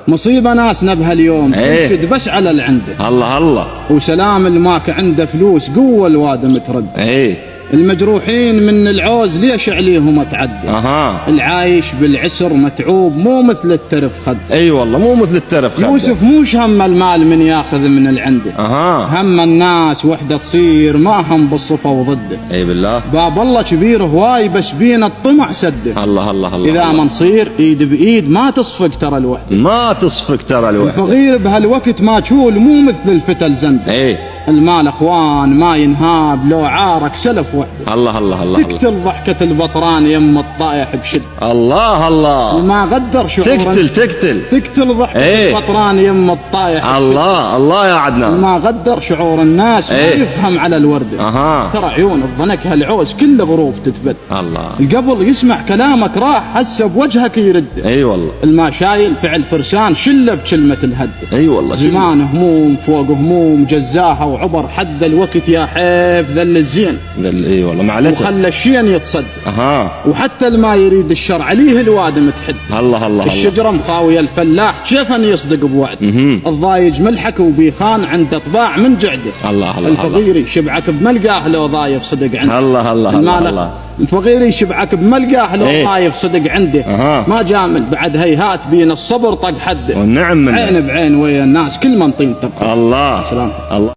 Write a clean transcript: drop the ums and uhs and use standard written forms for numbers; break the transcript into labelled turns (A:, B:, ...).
A: مصيبة ناسنا بهاليوم تنشد بس على اللي عنده.
B: الله الله.
A: وسلام الماك عنده فلوس قوة الوادم ترد. المجروحين من العوز ليش عليهم اتعدى. العايش بالعسر متعوب مو مثل الترف خد.
B: اي والله مو مثل الترف خد.
A: يوسف موش هم المال من ياخذ من اللي عنده. هم الناس وحده تصير ما هم بالصفا وضده.
B: اي بالله.
A: باب الله كبير هواي بس بينا الطمع سده.
B: الله الله الله.
A: اذا ما نصير ايد بايد ما تصفق ترى الوحده.
B: ما تصفق ترى الوحده.
A: الفقير بهالوقت ما تشول مو مثل الفتى الزنده. المال اخوان ما ينهاب لو عارك سلف وحده.
B: الله الله الله.
A: تقتل ضحكة البطران يم الطايح بشد.
B: الله الله.
A: ما غدر شعور. تقتل ضحكة البطران يم الطايح بشد.
B: الله الله يا عدنان.
A: ما غدر شعور الناس ما يفهم على الوردة. ترى عيون الضنك هالعوز كل غروب تتبد.
B: الله.
A: القبل يسمع كلامك راح حسه بوجهك يرد.
B: اي والله.
A: الما شايل فعل فرسان شله بكلمة الهد.
B: اي والله.
A: زمان هموم فوق هموم جزاها وعبر حد الوقت يا حيف ذل الزين.
B: اي والله مع الاسف.
A: وخلى الشين يتصد. وحتى الما يريد الشر عليه الوادم تحد.
B: الله الله.
A: الشجرة مخاوية الفلاح كيف ان يصدق بوعد. الضايج ملحك وبيخان عنده طباع من جعده.
B: الله الله.
A: الفقير يشبعك بملقاه لو ضايف صدق عنده.
B: الله الله الله.
A: الفقير يشبعك بملقاه لو ضايف صدق عنده. ما جامل بعد هيهات بين الصبر طق حده.
B: والنعم منه.
A: عين بعين ويا الناس كل من طين تبخر.
B: الله.
A: سلام.
B: الله.